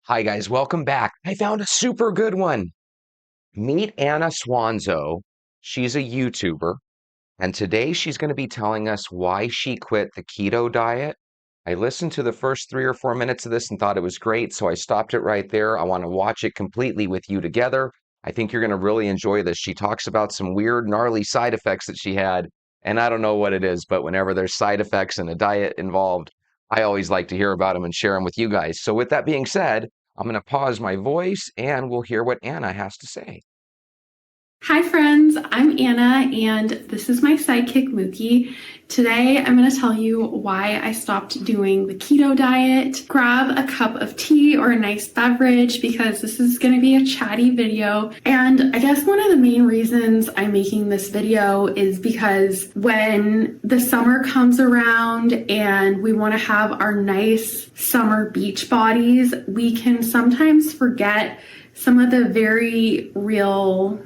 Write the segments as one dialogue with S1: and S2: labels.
S1: Hi, guys. Welcome back. I found a super good one. Meet Anna Swanzo. She's a YouTuber, and today she's going to be telling us why she quit the keto diet. I listened to the first 3 or 4 minutes of this and thought it was great, so I stopped it right there. I want to watch it completely with you together. I think you're going to really enjoy this. She talks about some weird, gnarly side effects that she had, and I don't know what it is, but whenever there's side effects and a diet involved, I always like to hear about them and share them with you guys. So, with that being said, I'm going to pause my voice and we'll hear what Anna has to say.
S2: Hi friends, I'm Anna and this is my sidekick Mookie. Today I'm going to tell you why I stopped doing the keto diet. Grab a cup of tea or a nice beverage because this is going to be a chatty video. And I guess one of the main reasons I'm making this video is because when the summer comes around and we want to have our nice summer beach bodies, we can sometimes forget some of the very real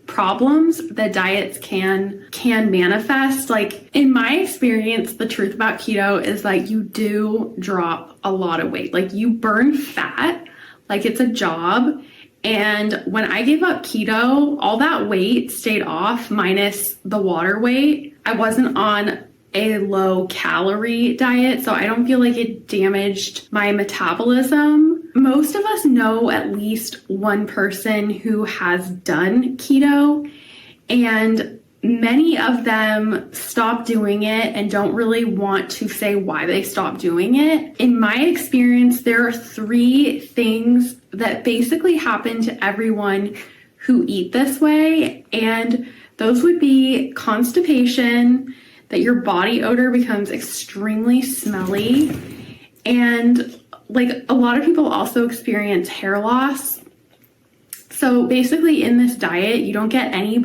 S2: problems that diets can manifest. Like in my experience, the truth about keto is like you do drop a lot of weight. Like you burn fat like it's a job. And when I gave up keto, all that weight stayed off minus the water weight. I wasn't on a low calorie diet, so I don't feel like it damaged my metabolism. Most of us know at least one person who has done keto, and many of them stop doing it and don't really want to say why they stopped doing it. In my experience, there are three things that basically happen to everyone who eat this way, and those would be constipation, that your body odor becomes extremely smelly, and like a lot of people also experience hair loss. So basically in this diet, you don't get any.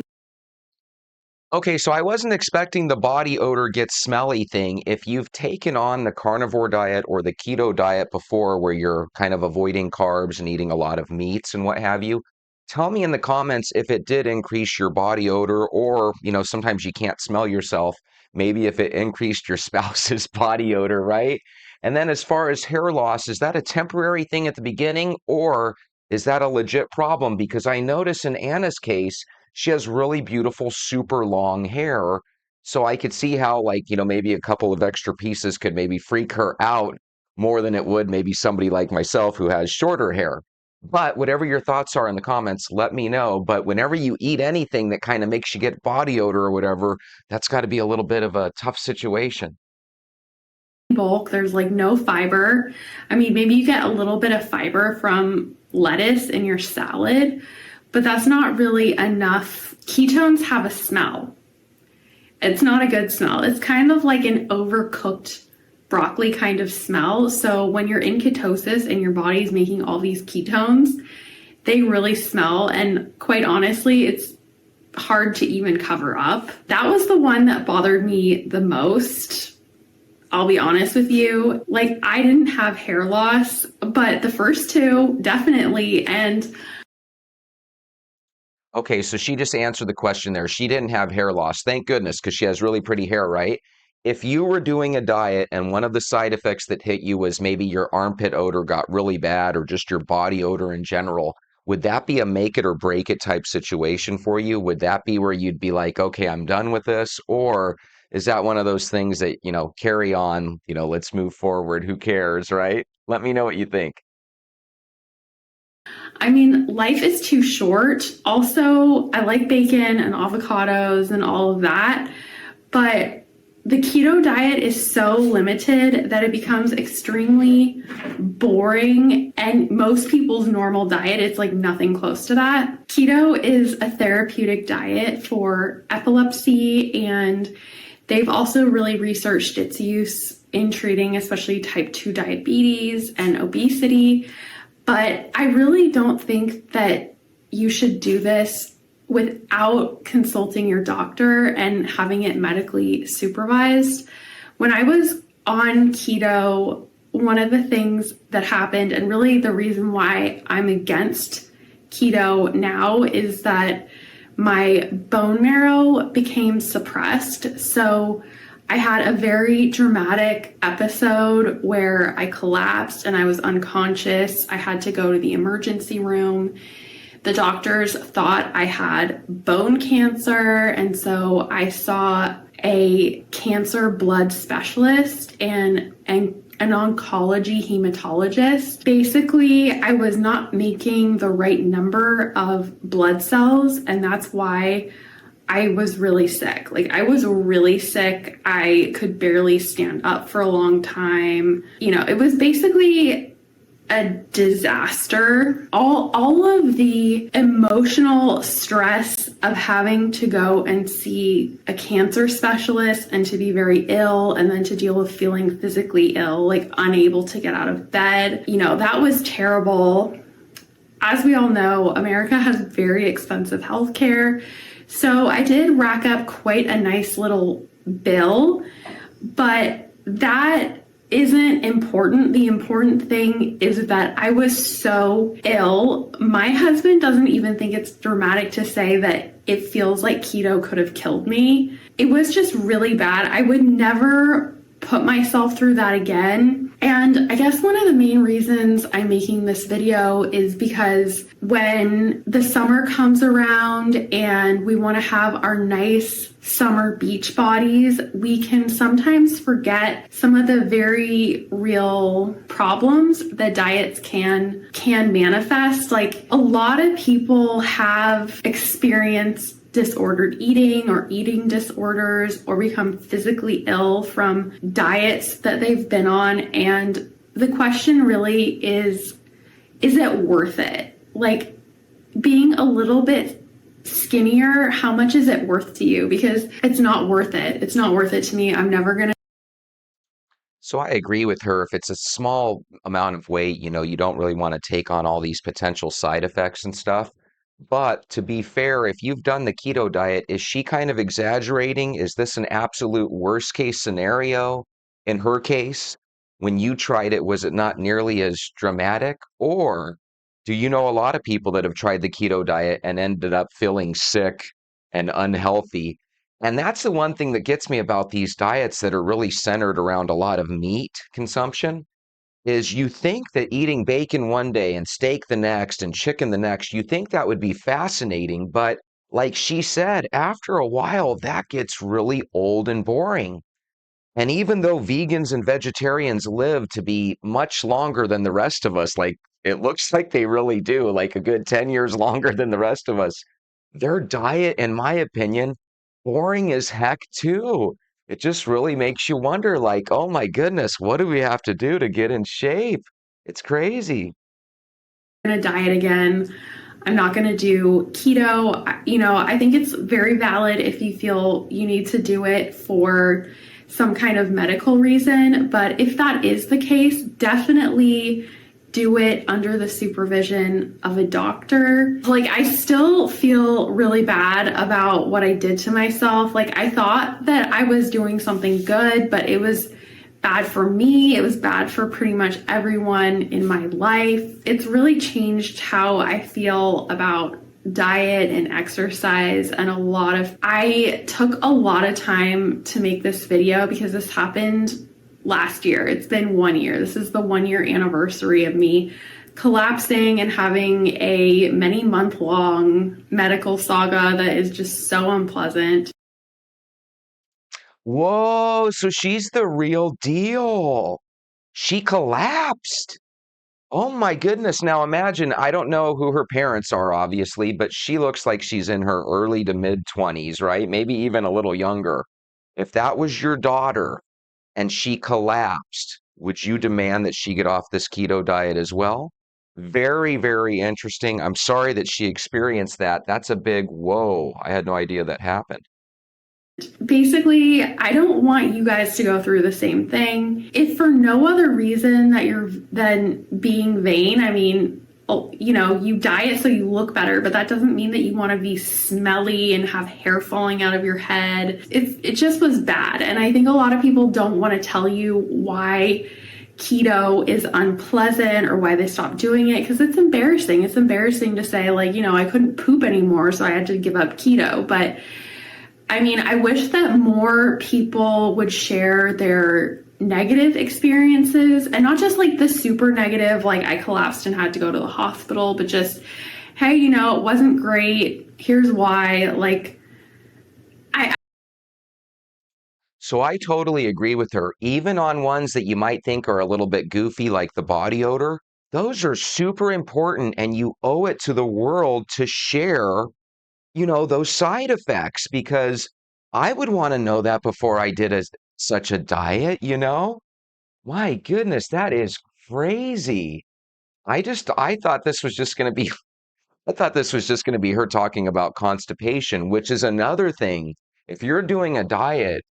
S1: Okay, so I wasn't expecting the body odor gets smelly thing. If you've taken on the carnivore diet or the keto diet before, where you're kind of avoiding carbs and eating a lot of meats and what have you, tell me in the comments if it did increase your body odor, or, sometimes you can't smell yourself. Maybe if it increased your spouse's body odor, right? And then as far as hair loss, is that a temporary thing at the beginning, or is that a legit problem? Because I notice in Anna's case, she has really beautiful, super long hair. So I could see how, like, maybe a couple of extra pieces could maybe freak her out more than it would maybe somebody like myself who has shorter hair. But whatever your thoughts are in the comments, let me know. But whenever you eat anything that kind of makes you get body odor or whatever, that's got to be a little bit of a tough situation.
S2: Bulk, there's like no fiber. I mean, maybe you get a little bit of fiber from lettuce in your salad, but that's not really enough. Ketones have a smell. It's not a good smell. It's kind of like an overcooked broccoli kind of smell. So when you're in ketosis and your body's making all these ketones, they really smell. And quite honestly, it's hard to even cover up. That was the one that bothered me the most. I'll be honest with you. Like, I didn't have hair loss, but the first two definitely. And
S1: Okay, so she just answered the question there. She didn't have hair loss. Thank goodness, because she has really pretty hair, right? If you were doing a diet and one of the side effects that hit you was maybe your armpit odor got really bad or just your body odor in general, would that be a make it or break it type situation for you? Would that be where you'd be like, okay, I'm done with this? Or is that one of those things that, carry on, let's move forward, who cares, right? Let me know what you think.
S2: I mean, life is too short. Also, I like bacon and avocados and all of that, but the keto diet is so limited that it becomes extremely boring. And most people's normal diet, it's like nothing close to that. Keto is a therapeutic diet for epilepsy, and they've also really researched its use in treating especially type 2 diabetes and obesity. But I really don't think that you should do this without consulting your doctor and having it medically supervised. When I was on keto, one of the things that happened, and really the reason why I'm against keto now, is that my bone marrow became suppressed. So I had a very dramatic episode where I collapsed and I was unconscious. I had to go to the emergency room. The doctors thought I had bone cancer, and so I saw a cancer blood specialist and an oncology hematologist. Basically, I was not making the right number of blood cells, and that's why I was really sick. Like, I was really sick. I could barely stand up for a long time. You know, it was basically a disaster. All of the emotional stress of having to go and see a cancer specialist and to be very ill and then to deal with feeling physically ill, like unable to get out of bed. You know, that was terrible. As we all know, America has very expensive healthcare. So I did rack up quite a nice little bill, but that isn't important. The important thing is that I was so ill. My husband doesn't even think it's dramatic to say that it feels like keto could have killed me. It was just really bad. I would never put myself through that again. And I guess one of the main reasons I'm making this video is because when the summer comes around and we want to have our nice summer beach bodies, we can sometimes forget some of the very real problems that diets can manifest. Like, a lot of people have experienced disordered eating or eating disorders or become physically ill from diets that they've been on. And the question really is it worth it? Like, being a little bit skinnier, how much is it worth to you? Because it's not worth it. It's not worth it to me. I'm never going to.
S1: So I agree with her. If it's a small amount of weight, you don't really want to take on all these potential side effects and stuff. But to be fair, if you've done the keto diet, is she kind of exaggerating? Is this an absolute worst case scenario in her case? When you tried it, was it not nearly as dramatic? Or do you know a lot of people that have tried the keto diet and ended up feeling sick and unhealthy? And that's the one thing that gets me about these diets that are really centered around a lot of meat consumption is you think that eating bacon one day and steak the next and chicken the next, you think that would be fascinating. But like she said, after a while, that gets really old and boring. And even though vegans and vegetarians live to be much longer than the rest of us, like it looks like they really do, like a good 10 years longer than the rest of us, their diet, in my opinion, boring as heck too. It just really makes you wonder, like, oh my goodness, what do we have to do to get in shape? It's crazy.
S2: Going to diet again. I'm not going to do keto. You know, I think it's very valid if you feel you need to do it for some kind of medical reason. But if that is the case, definitely do it under the supervision of a doctor. Like, I still feel really bad about what I did to myself. Like, I thought that I was doing something good, but it was bad for me. It was bad for pretty much everyone in my life. It's really changed how I feel about diet and exercise, and I took a lot of time to make this video because this happened last year. It's been 1 year. This is the 1 year anniversary of me collapsing and having a many month long medical saga that is just so unpleasant.
S1: Whoa, so she's the real deal. She collapsed. Oh my goodness. Now imagine, I don't know who her parents are, obviously, but she looks like she's in her early to mid 20s, right? Maybe even a little younger. If that was your daughter and she collapsed, would you demand that she get off this keto diet as well? Very, very interesting. I'm sorry that she experienced that. That's a big whoa. I had no idea that happened.
S2: Basically, I don't want you guys to go through the same thing. If for no other reason that you're then being vain, I mean, you know, you diet so you look better, but that doesn't mean that you want to be smelly and have hair falling out of your head. It just was bad. And I think a lot of people don't want to tell you why keto is unpleasant or why they stopped doing it, because it's embarrassing. It's embarrassing to say, like, you know, I couldn't poop anymore, so I had to give up keto. But I mean, I wish that more people would share their negative experiences and not just like the super negative, like I collapsed and had to go to the hospital, but just, hey, it wasn't great. Here's why. Like, I,
S1: So I totally agree with her. Even on ones that you might think are a little bit goofy, like the body odor, those are super important, and you owe it to the world to share, those side effects because I would want to know that before I did such a diet. My goodness, that is crazy. I thought this was just going to be I thought this was just going to be her talking about constipation, which is another thing. If you're doing a diet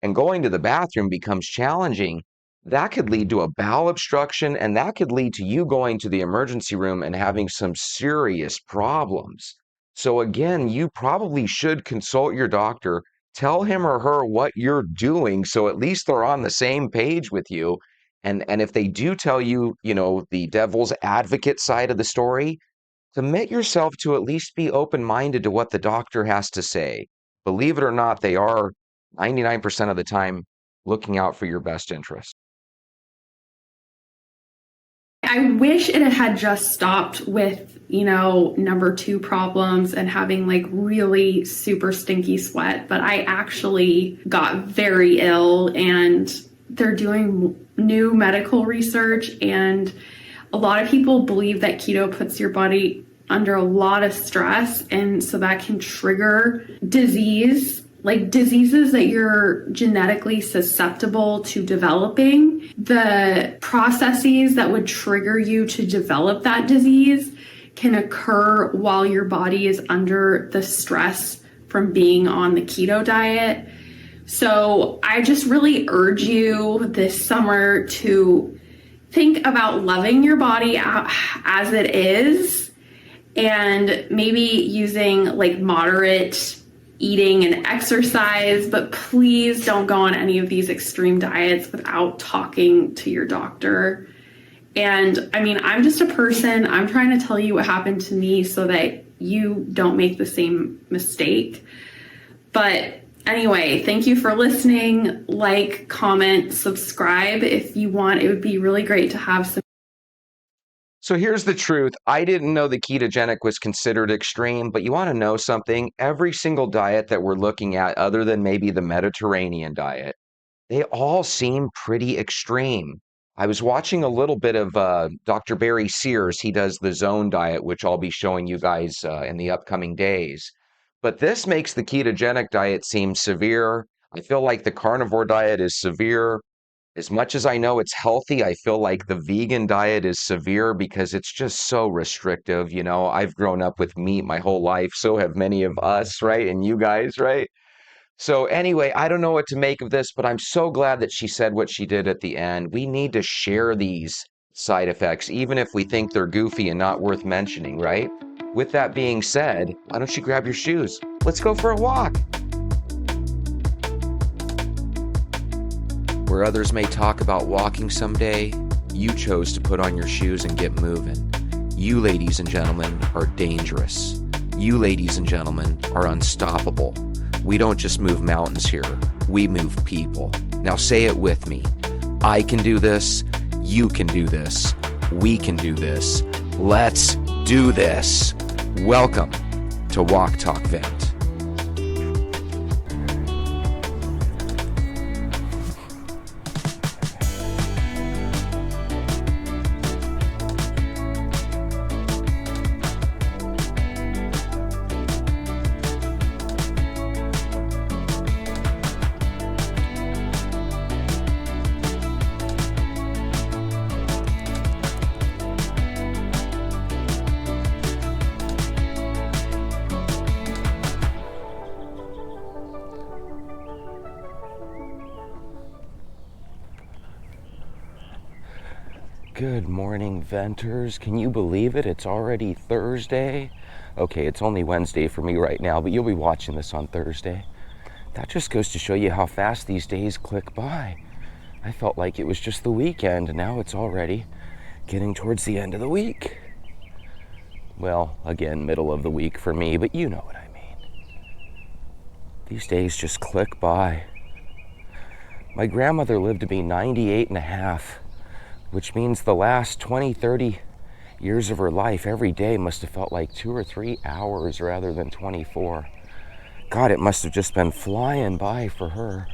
S1: and going to the bathroom becomes challenging, that could lead to a bowel obstruction and that could lead to you going to the emergency room and having some serious problems. So, again, you probably should consult your doctor, tell him or her what you're doing so at least they're on the same page with you. And if they do tell you, the devil's advocate side of the story, commit yourself to at least be open-minded to what the doctor has to say. Believe it or not, they are 99% of the time looking out for your best interest.
S2: I wish it had just stopped with, number two problems and having like really super stinky sweat. But I actually got very ill and they're doing new medical research. And a lot of people believe that keto puts your body under a lot of stress. And so that can trigger disease, like diseases that you're genetically susceptible to developing. The processes that would trigger you to develop that disease can occur while your body is under the stress from being on the keto diet. So I just really urge you this summer to think about loving your body as it is and maybe using like moderate eating and exercise, but please don't go on any of these extreme diets without talking to your doctor. And I mean, I'm just a person. I'm trying to tell you what happened to me so that you don't make the same mistake. But anyway, thank you for listening. Like, comment, subscribe if you want. It would be really great to have some.
S1: So here's the truth. I didn't know the ketogenic was considered extreme, but you want to know something? Every single diet that we're looking at, other than maybe the Mediterranean diet, they all seem pretty extreme. I was watching a little bit of Dr. Barry Sears. He does the zone diet, which I'll be showing you guys in the upcoming days. But this makes the ketogenic diet seem severe. I feel like the carnivore diet is severe. As much as I know it's healthy, I feel like the vegan diet is severe because it's just so restrictive. I've grown up with meat my whole life. So have many of us, right? And you guys, right? So anyway, I don't know what to make of this, but I'm so glad that she said what she did at the end. We need to share these side effects, even if we think they're goofy and not worth mentioning, right? With that being said, why don't you grab your shoes? Let's go for a walk. Where others may talk about walking someday, you chose to put on your shoes and get moving. You, ladies and gentlemen, are dangerous. You, ladies and gentlemen, are unstoppable. We don't just move mountains here, we move people. Now say it with me. I can do this, you can do this, we can do this. Let's do this. Welcome to Walk Talk Vent. Good morning, Venters. Can you believe it? It's already Thursday. Okay, it's only Wednesday for me right now, but you'll be watching this on Thursday. That just goes to show you how fast these days click by. I felt like it was just the weekend, and now it's already getting towards the end of the week. Well, again, middle of the week for me, but you know what I mean. These days just click by. My grandmother lived to be 98 and a half, which means the last 20, 30 years of her life, every day must have felt like 2 or 3 hours rather than 24. God, it must have just been flying by for her.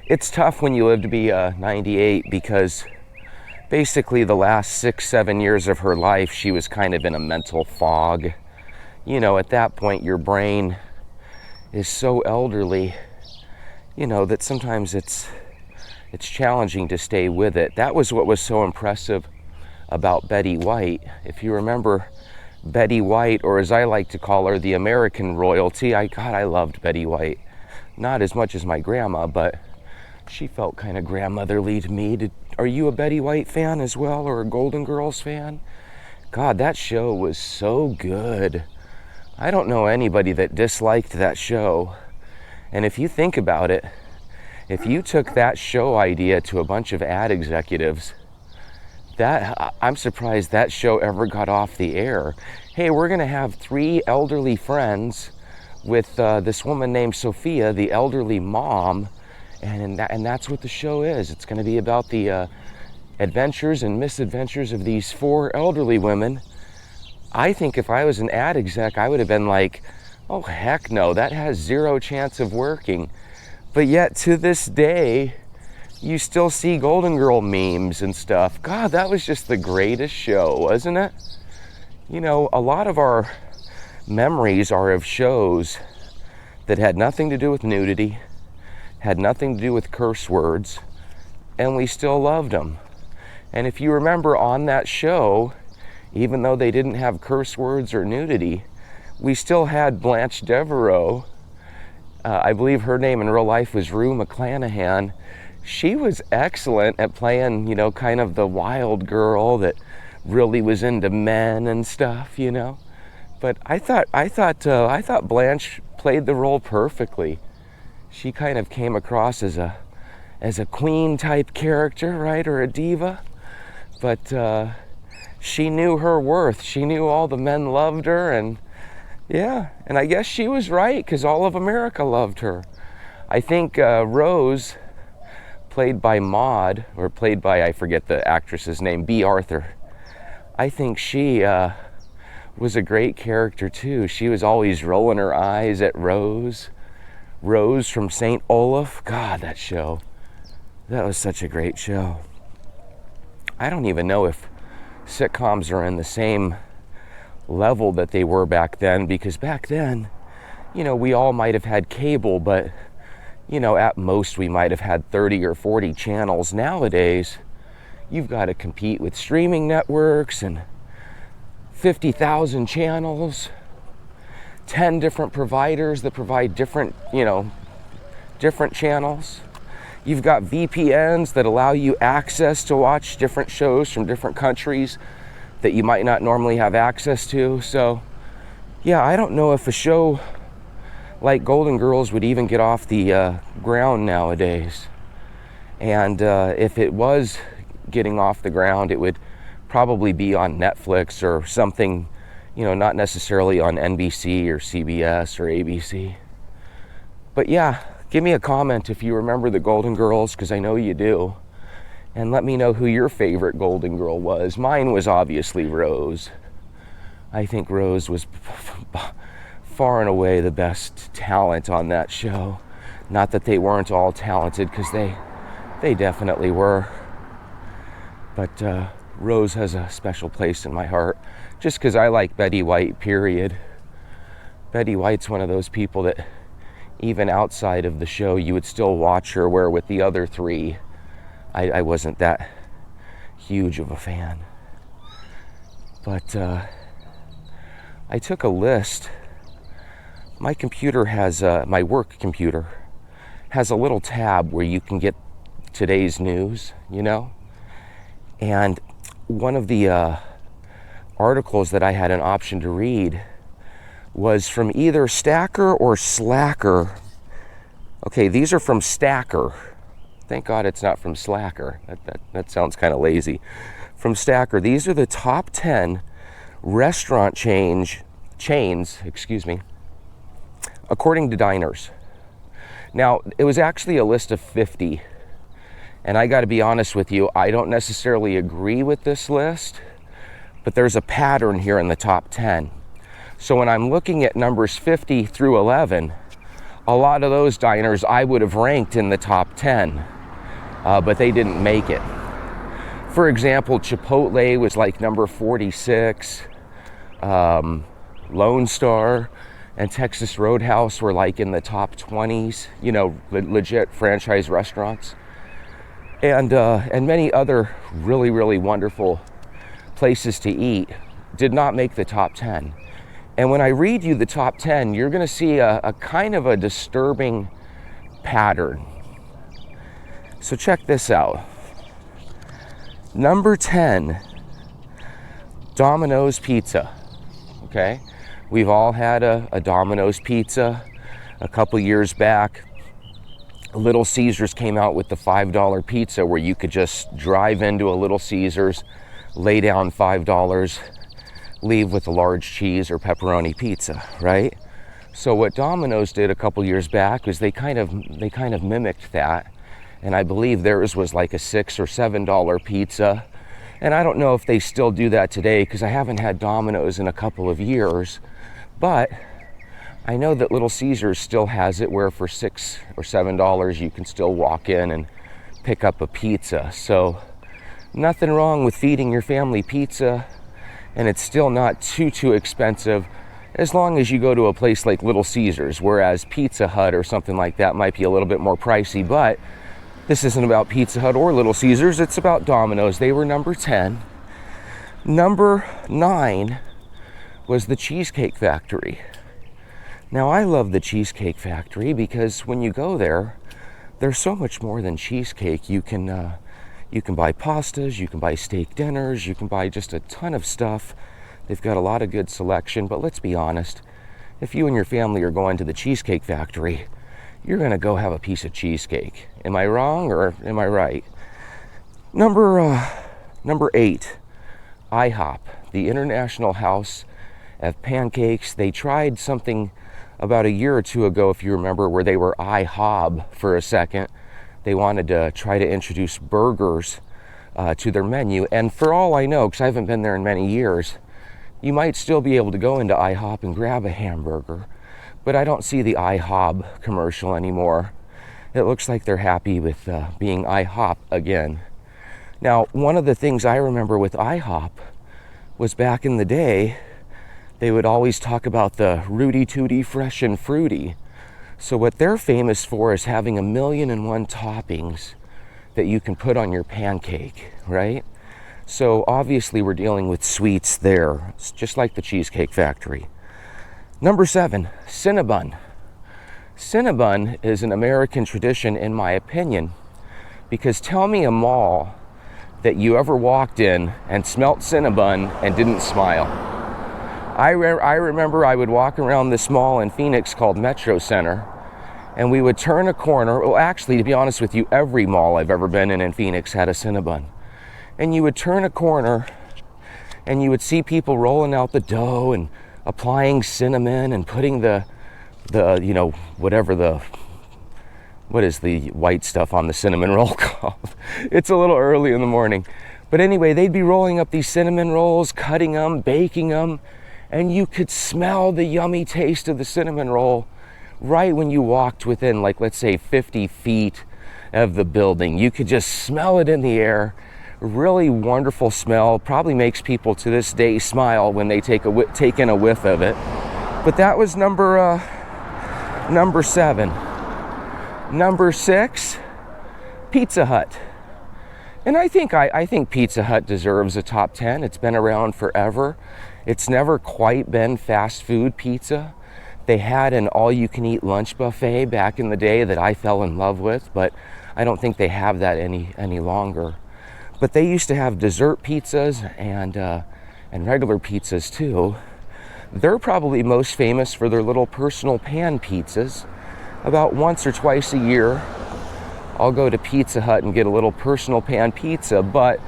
S1: It's tough when you live to be 98 because basically the last 6, 7 years of her life, she was kind of in a mental fog. You know, at that point, your brain is so elderly, you know, that sometimes it's challenging to stay with it. That was what was so impressive about Betty White. If you remember Betty White, or as I like to call her, the American royalty, God, I loved Betty White. Not as much as my grandma, but she felt kind of grandmotherly to me. Are you a Betty White fan as well, or a Golden Girls fan? God, that show was so good. I don't know anybody that disliked that show. And if you think about it, if you took that show idea to a bunch of ad executives, I'm surprised that show ever got off the air. Hey, we're going to have 3 elderly friends with this woman named Sophia, the elderly mom, and that's what the show is. It's going to be about the adventures and misadventures of these 4 elderly women. I think if I was an ad exec, I would have been like, oh, heck no, that has 0 chance of working. But yet, to this day, you still see Golden Girl memes and stuff. God, that was just the greatest show, wasn't it? You know, a lot of our memories are of shows that had nothing to do with nudity, had nothing to do with curse words, and we still loved them. And if you remember on that show, even though they didn't have curse words or nudity, we still had Blanche Devereaux. I believe her name in real life was Rue McClanahan. She was excellent at playing, you know, kind of the wild girl that really was into men and stuff, you know. But I thought Blanche played the role perfectly. She kind of came across as a queen type character, right, or a diva. But she knew her worth. She knew all the men loved her, and yeah, and I guess she was right, because all of America loved her. I think Rose, played by Maude, or played by, I forget the actress's name, B. Arthur. I think she was a great character too. She was always rolling her eyes at Rose. Rose from St. Olaf. God, that show. That was such a great show. I don't even know if sitcoms are in the same level that they were back then, because back then, you know, we all might have had cable, but, you know, at most we might have had 30 or 40 channels. Nowadays, you've got to compete with streaming networks and 50,000 channels, 10 different providers that provide different, you know, different channels. You've got VPNs that allow you access to watch different shows from different countries that you might not normally have access to. So, yeah, I don't know if a show like Golden Girls would even get off the ground nowadays. And if it was getting off the ground, it would probably be on Netflix or something, you know, not necessarily on NBC or CBS or ABC. But yeah, give me a comment if you remember the Golden Girls, because I know you do. And let me know who your favorite Golden Girl was. Mine was obviously Rose. I think Rose was far and away the best talent on that show. Not that they weren't all talented, because they definitely were. But Rose has a special place in my heart, just because I like Betty White, period. Betty White's one of those people that even outside of the show, you would still watch her, where with the other 3, I wasn't that huge of a fan. But I took a list. My computer has, my work computer, has a little tab where you can get today's news, you know? And one of the articles that I had an option to read was from either Stacker or Slacker. Okay, these are from Stacker. Thank God it's not from Slacker. That sounds kind of lazy. From Stacker. These are the top 10 restaurant chains, according to diners. Now, it was actually a list of 50. And I got to be honest with you, I don't necessarily agree with this list, but there's a pattern here in the top 10. So when I'm looking at numbers 50 through 11, a lot of those diners I would have ranked in the top 10, but they didn't make it. For example, Chipotle was like number 46, Lone Star and Texas Roadhouse were like in the top 20s, you know, legit franchise restaurants. And many other really, really wonderful places to eat did not make the top 10. And when I read you the top 10, you're going to see a kind of a disturbing pattern. So check this out. Number 10, Domino's Pizza. Okay? We've all had a Domino's Pizza. A couple years back, Little Caesars came out with the $5 pizza where you could just drive into a Little Caesars, lay down $5, leave with a large cheese or pepperoni pizza, right? So what Domino's did a couple years back was they kind of mimicked that, and I believe theirs was like a $6 or $7 pizza. And I don't know if they still do that today because I haven't had Domino's in a couple of years, but I know that Little Caesars still has it where for $6 or $7 you can still walk in and pick up a pizza. So nothing wrong with feeding your family pizza, and it's still not too expensive as long as you go to a place like Little Caesars, whereas Pizza Hut or something like that might be a little bit more pricey. But this isn't about Pizza Hut or Little Caesars, it's about Domino's. They were number 10. Number 9 was the Cheesecake Factory. Now, I love the Cheesecake Factory because when you go there, there's so much more than cheesecake. You can buy pastas, you can buy steak dinners, you can buy just a ton of stuff. They've got a lot of good selection, but let's be honest. If you and your family are going to the Cheesecake Factory, you're going to go have a piece of cheesecake. Am I wrong or am I right? Number 8, IHOP, the International House of Pancakes. They tried something about a year or two ago, if you remember, where they were IHOB for a second. They wanted to try to introduce burgers to their menu. And for all I know, because I haven't been there in many years, you might still be able to go into IHOP and grab a hamburger. But I don't see the IHOB commercial anymore. It looks like they're happy with being IHOP again. Now, one of the things I remember with IHOP was back in the day, they would always talk about the Rooty Tooty Fresh and Fruity. So what they're famous for is having 1,000,001 toppings that you can put on your pancake, right? So obviously we're dealing with sweets there. It's just like the Cheesecake Factory. Number 7, Cinnabon. Cinnabon is an American tradition in my opinion, because tell me a mall that you ever walked in and smelt Cinnabon and didn't smile. I remember I would walk around this mall in Phoenix called Metro Center, and we would turn a corner. Well, actually, to be honest with you, every mall I've ever been in Phoenix had a Cinnabon. And you would turn a corner, and you would see people rolling out the dough and applying cinnamon and putting the you know, what is the white stuff on the cinnamon roll called? It's a little early in the morning. But anyway, they'd be rolling up these cinnamon rolls, cutting them, baking them, and you could smell the yummy taste of the cinnamon roll right when you walked within, like, let's say 50 feet of the building. You could just smell it in the air. Really wonderful smell. Probably makes people to this day smile when they take in a whiff of it. But that was number 7. Number 6, Pizza Hut. And I think Pizza Hut deserves a top 10. It's been around forever. It's never quite been fast food pizza. They had an all-you-can-eat lunch buffet back in the day that I fell in love with, but I don't think they have that any longer. But they used to have dessert pizzas and regular pizzas too. They're probably most famous for their little personal pan pizzas. About once or twice a year, I'll go to Pizza Hut and get a little personal pan pizza. But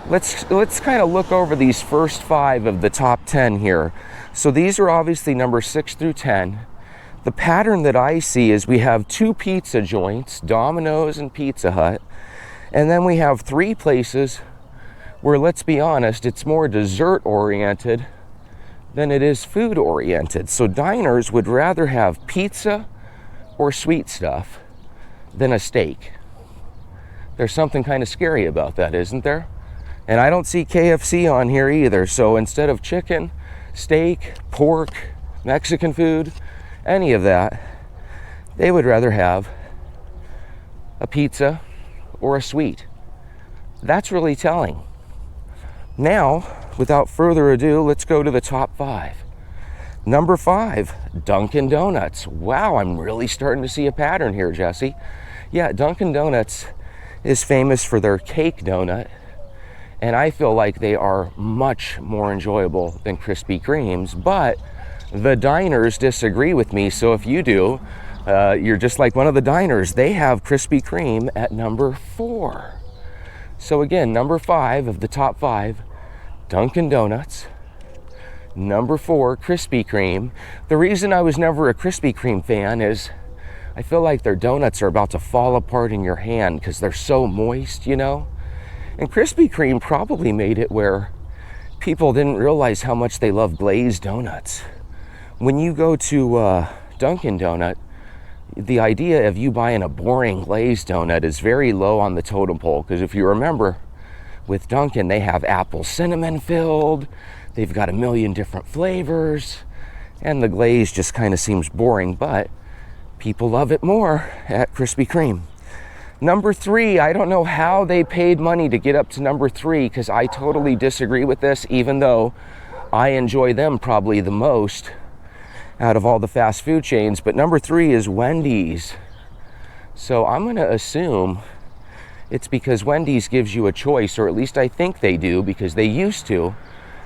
S1: let's kind of look over these first 5 of the top 10 here. So these are obviously number 6 through 10. The pattern that I see is we have 2 pizza joints, Domino's and Pizza Hut, and then we have 3 places where, let's be honest, it's more dessert oriented than it is food oriented. So diners would rather have pizza or sweet stuff than a steak. There's something kind of scary about that, isn't there? And I don't see KFC on here either. So instead of chicken, steak, pork, Mexican food, any of that, they would rather have a pizza or a sweet. That's really telling. Now, without further ado, let's go to the top 5. Number 5, Dunkin' Donuts. Wow, I'm really starting to see a pattern here, Jesse. Yeah, Dunkin' Donuts is famous for their cake donut, and I feel like they are much more enjoyable than Krispy Kremes, but the diners disagree with me. So if you do, you're just like one of the diners. They have Krispy Kreme at number 4. So again, number 5 of the top 5, Dunkin' Donuts. Number 4, Krispy Kreme. The reason I was never a Krispy Kreme fan is I feel like their donuts are about to fall apart in your hand because they're so moist, you know? And Krispy Kreme probably made it where people didn't realize how much they love glazed donuts. When you go to Dunkin' Donut, the idea of you buying a boring glazed donut is very low on the totem pole, because if you remember, with Dunkin', they have apple cinnamon filled, they've got a million different flavors, and the glaze just kind of seems boring, but people love it more at Krispy Kreme. Number 3, I don't know how they paid money to get up to number 3, because I totally disagree with this, even though I enjoy them probably the most out of all the fast food chains. But number 3 is Wendy's. So I'm going to assume it's because Wendy's gives you a choice, or at least I think they do, because they used to,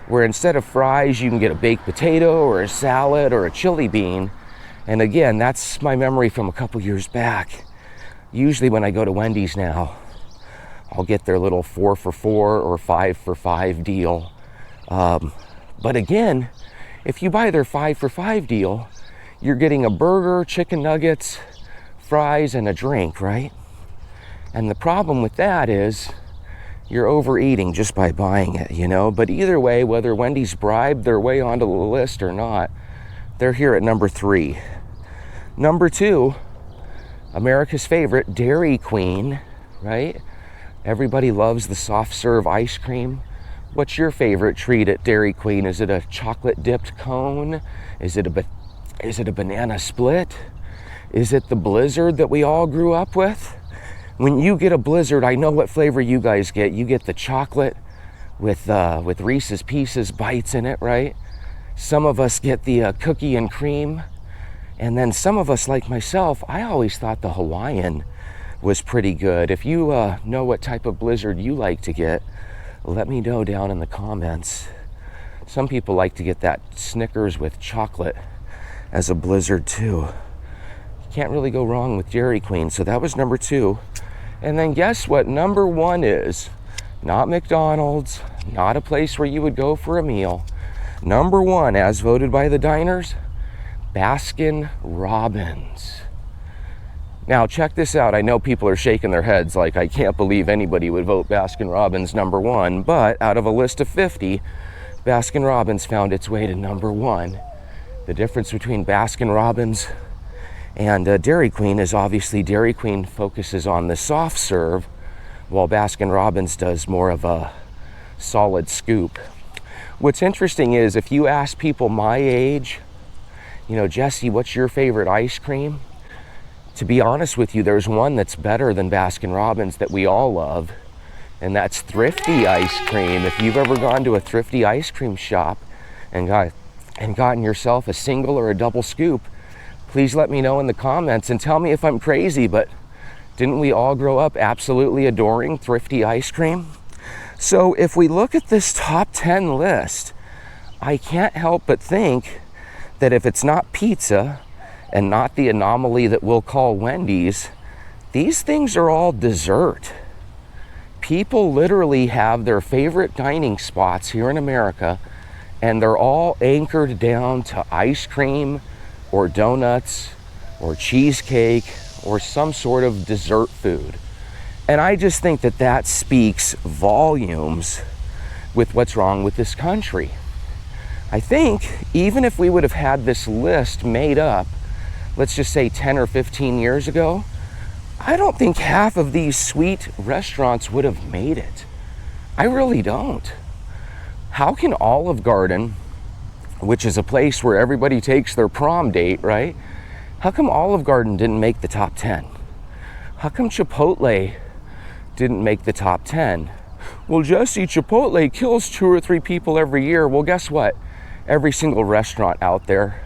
S1: where instead of fries, you can get a baked potato or a salad or a chili bean. And again, that's my memory from a couple years back. Usually when I go to Wendy's now, I'll get their little 4 for 4 or 5 for 5 deal. But again, if you buy their 5 for 5 deal, you're getting a burger, chicken nuggets, fries, and a drink, right? And the problem with that is you're overeating just by buying it, you know? But either way, whether Wendy's bribed their way onto the list or not, they're here at number 3. Number 2, America's favorite, Dairy Queen, right? Everybody loves the soft serve ice cream. What's your favorite treat at Dairy Queen? Is it a chocolate dipped cone? Is it a banana split? Is it the Blizzard that we all grew up with? When you get a Blizzard, I know what flavor you guys get. You get the chocolate with Reese's Pieces bites in it, right? Some of us get the cookie and cream. And then some of us, like myself, I always thought the Hawaiian was pretty good. If you know what type of Blizzard you like to get, let me know down in the comments. Some people like to get that Snickers with chocolate as a Blizzard too. Can't really go wrong with Dairy Queen. So that was number 2. And then guess what number 1 is? Not McDonald's, not a place where you would go for a meal. Number 1, as voted by the diners, Baskin Robbins. Now check this out. I know people are shaking their heads like, I can't believe anybody would vote Baskin Robbins number 1, but out of a list of 50, Baskin Robbins found its way to number 1. The difference between Baskin Robbins and Dairy Queen is obviously Dairy Queen focuses on the soft serve, while Baskin Robbins does more of a solid scoop. What's interesting is if you ask people my age, you know, Jesse, what's your favorite ice cream? To be honest with you, there's one that's better than Baskin Robbins that we all love, and that's Thrifty ice cream. If you've ever gone to a Thrifty ice cream shop and gotten yourself a single or a double scoop, please let me know in the comments and tell me if I'm crazy, but didn't we all grow up absolutely adoring Thrifty ice cream? So if we look at this top 10 list, I can't help but think that if it's not pizza and not the anomaly that we'll call Wendy's, these things are all dessert. People literally have their favorite dining spots here in America, and they're all anchored down to ice cream or donuts or cheesecake or some sort of dessert food. And I just think that that speaks volumes with what's wrong with this country. I think even if we would have had this list made up, let's just say 10 or 15 years ago, I don't think half of these sweet restaurants would have made it. I really don't. How can Olive Garden, which is a place where everybody takes their prom date, right? How come Olive Garden didn't make the top 10? How come Chipotle didn't make the top 10? Well, Jesse, Chipotle kills 2 or 3 people every year. Well, guess what? Every single restaurant out there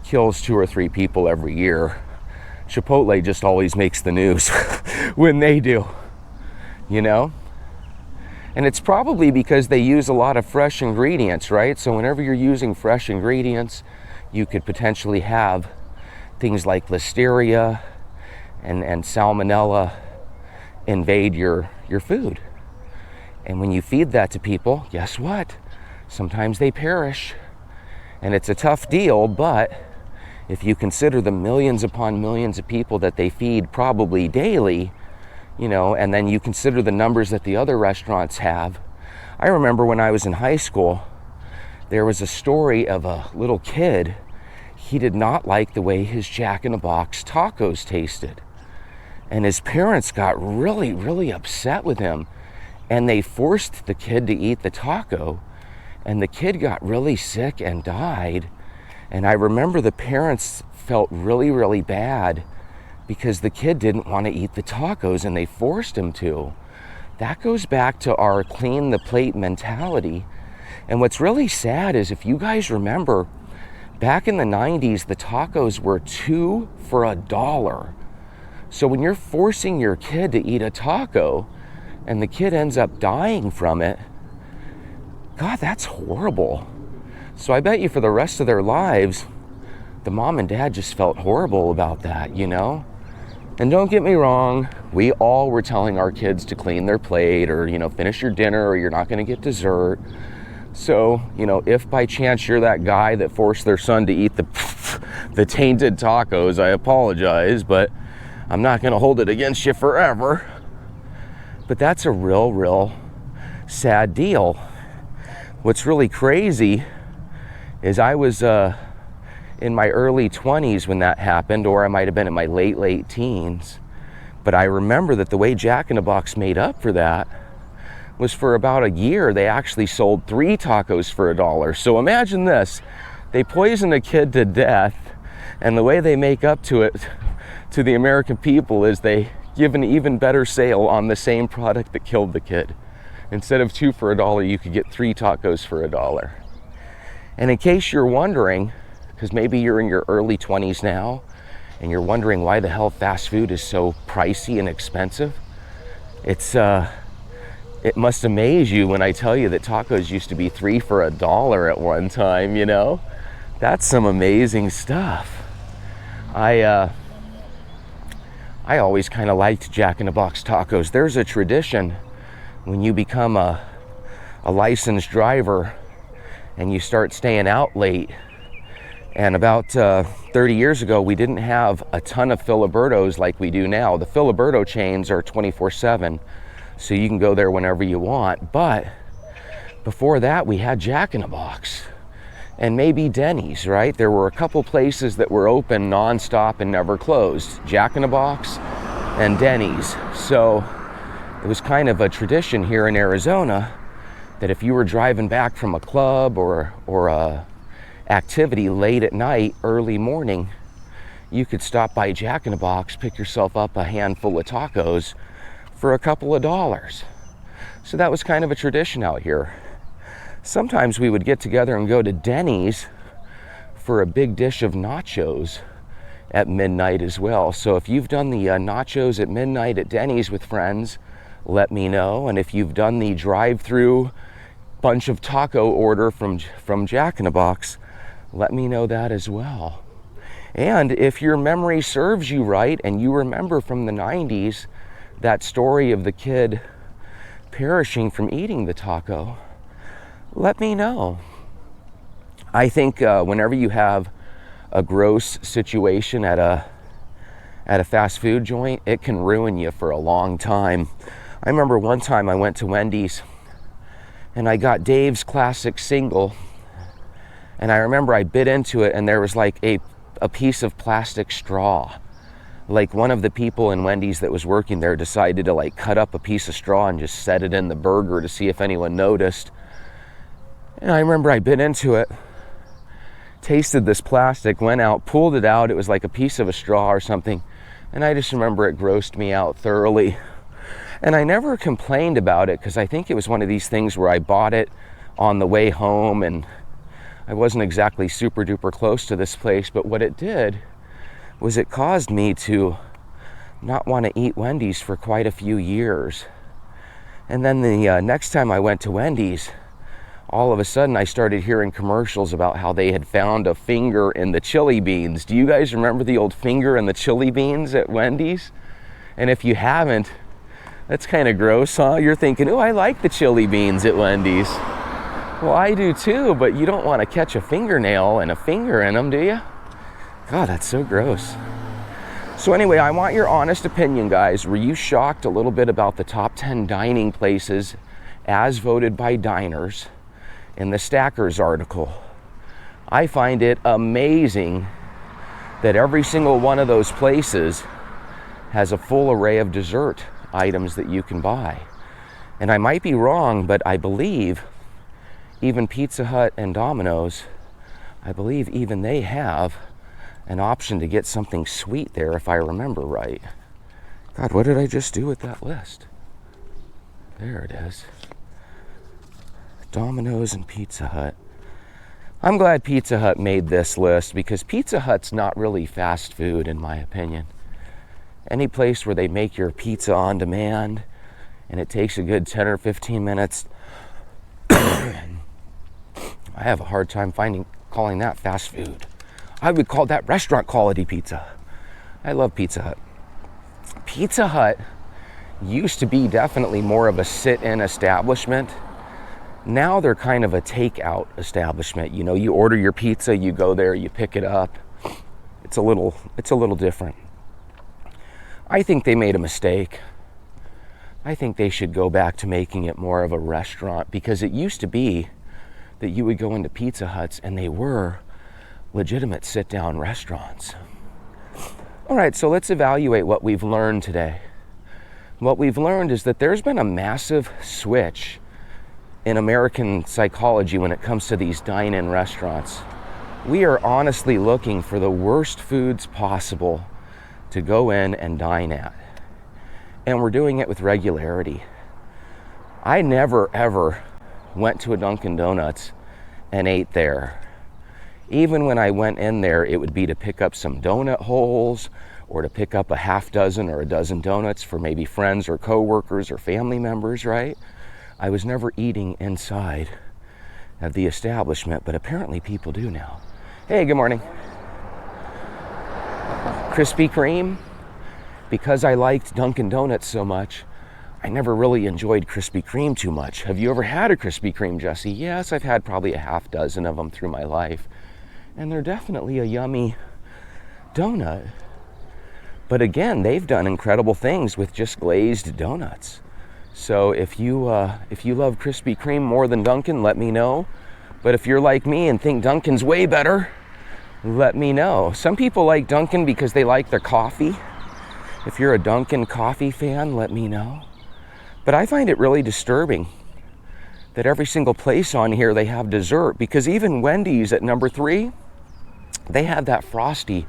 S1: kills 2 or 3 people every year. Chipotle just always makes the news when they do, you know? And it's probably because they use a lot of fresh ingredients, right? So whenever you're using fresh ingredients, you could potentially have things like listeria and salmonella invade your food. And when you feed that to people, guess what? Sometimes they perish. And it's a tough deal, but if you consider the millions upon millions of people that they feed probably daily, you know, and then you consider the numbers that the other restaurants have. I remember when I was in high school, there was a story of a little kid. He did not like the way his Jack in the Box tacos tasted. And his parents got really, really upset with him. And they forced the kid to eat the taco. And the kid got really sick and died. And I remember the parents felt really, really bad because the kid didn't want to eat the tacos and they forced him to. That goes back to our clean the plate mentality. And what's really sad is if you guys remember, back in the 90s, the tacos were 2 for $1. So when you're forcing your kid to eat a taco and the kid ends up dying from it, God, that's horrible. So I bet you for the rest of their lives, the mom and dad just felt horrible about that, you know? And don't get me wrong, we all were telling our kids to clean their plate or, you know, finish your dinner or you're not going to get dessert. So, you know, if by chance you're that guy that forced their son to eat the tainted tacos, I apologize, but I'm not going to hold it against you forever. But that's a real sad deal. What's really crazy is I was in my early 20s when that happened, or I might have been in my late teens. But I remember that the way Jack in the Box made up for that was for about a year, they actually sold 3 tacos for $1. So imagine this, they poison a kid to death, and the way they make up to it to the American people is they give an even better sale on the same product that killed the kid. Instead of 2 for $1, you could get 3 tacos for $1. And in case you're wondering, because maybe you're in your early 20s now, and you're wondering why the hell fast food is so pricey and expensive, it must amaze you when I tell you that tacos used to be 3 for $1 at one time, you know? That's some amazing stuff. I always kind of liked Jack in the Box tacos. There's a tradition when you become a licensed driver and you start staying out late. And about 30 years ago, we didn't have a ton of Filibertos like we do now. The Filiberto chains are 24/7, so you can go there whenever you want. But before that, we had Jack in the Box and maybe Denny's, right? There were a couple places that were open nonstop and never closed. Jack in the Box and Denny's. So it was kind of a tradition here in Arizona that if you were driving back from a club or a activity late at night, early morning, you could stop by Jack in the Box, pick yourself up a handful of tacos for a couple of dollars. So that was kind of a tradition out here. Sometimes we would get together and go to Denny's for a big dish of nachos at midnight as well. So if you've done the nachos at midnight at Denny's with friends, let me know. And if you've done the drive-through bunch of taco order from Jack in the Box, let me know that as well. And if your memory serves you right and you remember from the 90s that story of the kid perishing from eating the taco, let me know. I think whenever you have a gross situation at at a fast food joint, it can ruin you for a long time. I remember one time I went to Wendy's and I got Dave's Classic Single, and I remember I bit into it and there was like a piece of plastic straw. Like one of the people in Wendy's that was working there decided to like cut up a piece of straw and just set it in the burger to see if anyone noticed. And I remember I bit into it, tasted this plastic, went out, pulled it out. It was like a piece of a straw or something. And I just remember it grossed me out thoroughly. And I never complained about it because I think it was one of these things where I bought it on the way home and I wasn't exactly super duper close to this place. But what it did was it caused me to not want to eat Wendy's for quite a few years. And then the next time I went to Wendy's, all of a sudden I started hearing commercials about how they had found a finger in the chili beans. Do you guys remember the old finger in the chili beans at Wendy's? And if you haven't, that's kind of gross, huh? You're thinking, oh, I like the chili beans at Wendy's. Well, I do too, but you don't want to catch a fingernail and a finger in them, do you? God, that's so gross. So anyway, I want your honest opinion, guys. Were you shocked a little bit about the top 10 dining places as voted by diners in the Stackers article? I find it amazing that every single one of those places has a full array of dessert items that you can buy. And I might be wrong, but I believe even Pizza Hut and Domino's, I believe even they have an option to get something sweet there, if I remember right. God, what did I just do with that list? There it is. Domino's and Pizza Hut. I'm glad Pizza Hut made this list because Pizza Hut's not really fast food, in my opinion. Any place where they make your pizza on demand and it takes a good 10 or 15 minutes, I have a hard time calling that fast food. I would call that restaurant quality pizza. I love Pizza Hut. Pizza Hut used to be definitely more of a sit-in establishment. Now they're kind of a takeout establishment. You know, you order your pizza, you go there, you pick it up. It's a little different. I think they made a mistake. I think they should go back to making it more of a restaurant, because it used to be that you would go into Pizza Huts and they were legitimate sit-down restaurants. All right, so let's evaluate what we've learned today. What we've learned is that there's been a massive switch in American psychology when it comes to these dine-in restaurants. We are honestly looking for the worst foods possible to go in and dine at. And we're doing it with regularity. I never ever went to a Dunkin' Donuts and ate there. Even when I went in there, it would be to pick up some donut holes or to pick up a half dozen or a dozen donuts for maybe friends or coworkers or family members, right? I was never eating inside of the establishment, but apparently people do now. Hey, good morning. Krispy Kreme. Because I liked Dunkin' Donuts so much, I never really enjoyed Krispy Kreme too much. Have you ever had a Krispy Kreme, Jesse? Yes, I've had probably a half dozen of them through my life. And they're definitely a yummy donut. But again, they've done incredible things with just glazed donuts. So if you love Krispy Kreme more than Dunkin', let me know. But if you're like me and think Dunkin's way better, let me know. Some people like Dunkin' because they like their coffee. If you're a Dunkin' coffee fan, let me know. But I find it really disturbing that every single place on here they have dessert, because even Wendy's at number 3, they have that Frosty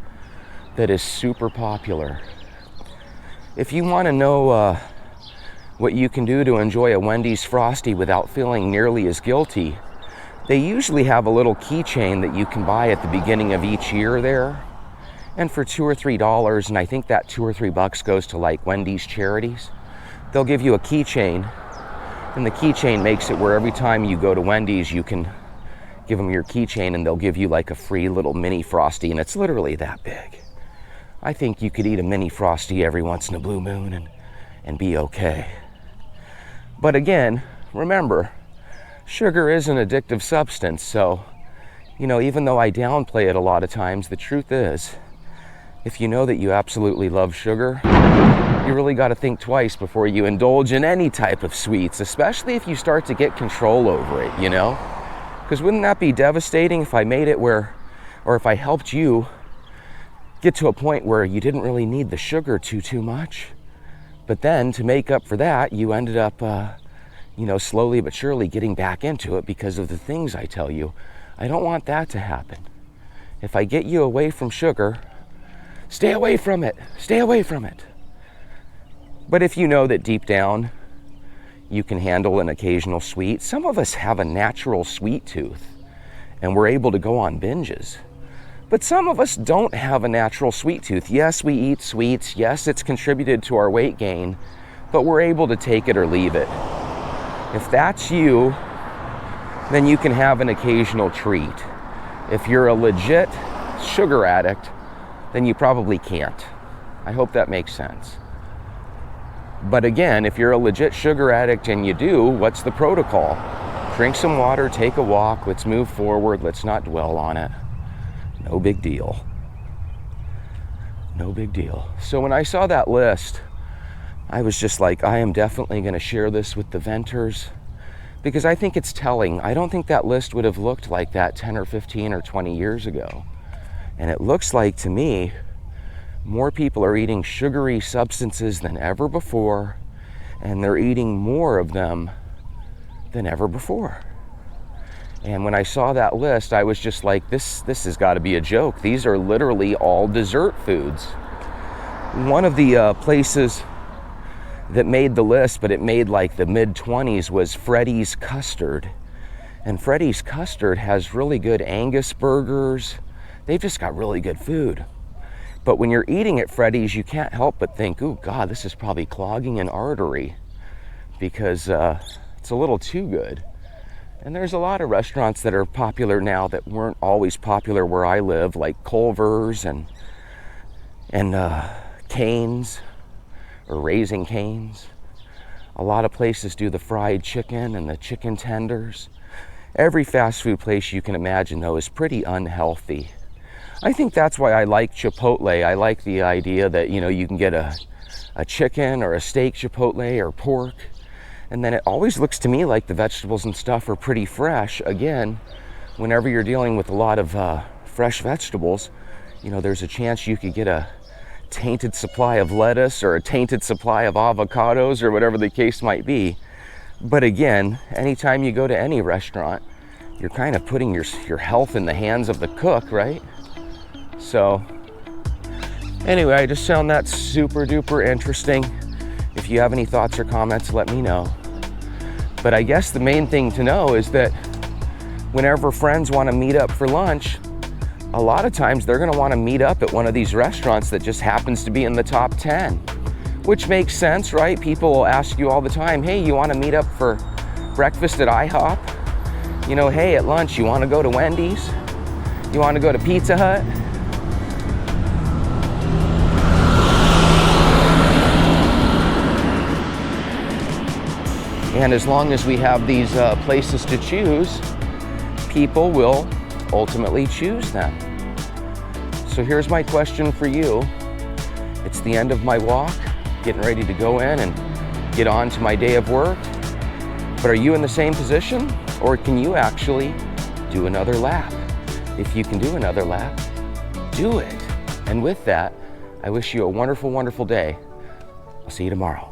S1: that is super popular. If you want to know what you can do to enjoy a Wendy's Frosty without feeling nearly as guilty, they usually have a little keychain that you can buy at the beginning of each year there. And for $2 or $3, and I think that $2 or $3 goes to like Wendy's charities, they'll give you a keychain, and the keychain makes it where every time you go to Wendy's, you can give them your keychain and they'll give you like a free little mini Frosty, and it's literally that big. I think you could eat a mini Frosty every once in a blue moon and be okay. But again, remember, sugar is an addictive substance, so, you know, even though I downplay it a lot of times, the truth is if you know that you absolutely love sugar, you really got to think twice before you indulge in any type of sweets, especially if you start to get control over it, you know? Because wouldn't that be devastating if I made it where, or if I helped you get to a point where you didn't really need the sugar too much, but then to make up for that, you ended up, slowly but surely getting back into it because of the things I tell you. I don't want that to happen. If I get you away from sugar, stay away from it. Stay away from it. But if you know that deep down you can handle an occasional sweet, some of us have a natural sweet tooth and we're able to go on binges. But some of us don't have a natural sweet tooth. Yes, we eat sweets. Yes, it's contributed to our weight gain, but we're able to take it or leave it. If that's you, then you can have an occasional treat. If you're a legit sugar addict, then you probably can't. I hope that makes sense. But again, if you're a legit sugar addict and you do, what's the protocol? Drink some water, take a walk, let's move forward, let's not dwell on it. No big deal. No big deal. So when I saw that list, I was just like, I am definitely going to share this with the venters because I think it's telling. I don't think that list would have looked like that 10 or 15 or 20 years ago. And it looks like to me, more people are eating sugary substances than ever before, and they're eating more of them than ever before. And when I saw that list, I was just like, this has got to be a joke. These are literally all dessert foods. One of the places that made the list, but it made like the mid-20s, was Freddy's Custard. And Freddy's Custard has really good Angus burgers. They've just got really good food. But when you're eating at Freddy's, you can't help but think, oh God, this is probably clogging an artery because it's a little too good. And there's a lot of restaurants that are popular now that weren't always popular where I live, like Culver's and Cane's, or Raising Cane's. A lot of places do the fried chicken and the chicken tenders. Every fast food place you can imagine, though, is pretty unhealthy. I think that's why I like Chipotle. I like the idea that, you can get a chicken or a steak Chipotle or pork, and then it always looks to me like the vegetables and stuff are pretty fresh. Again, whenever you're dealing with a lot of fresh vegetables, there's a chance you could get a tainted supply of lettuce or a tainted supply of avocados or whatever the case might be. But again, anytime you go to any restaurant, you're kind of putting your health in the hands of the cook, right? So anyway, I just found that super duper interesting. If you have any thoughts or comments, let me know. But I guess the main thing to know is that whenever friends want to meet up for lunch, a lot of times they're going to want to meet up at one of these restaurants that just happens to be in the top 10, which makes sense, right? People will ask you all the time, hey, you want to meet up for breakfast at IHOP? Hey, at lunch, you want to go to Wendy's? You want to go to Pizza Hut? And as long as we have these places to choose, people will ultimately choose them. So here's my question for you. It's the end of my walk, getting ready to go in and get on to my day of work. But are you in the same position, or can you actually do another lap? If you can do another lap, do it. And with that, I wish you a wonderful, wonderful day. I'll see you tomorrow.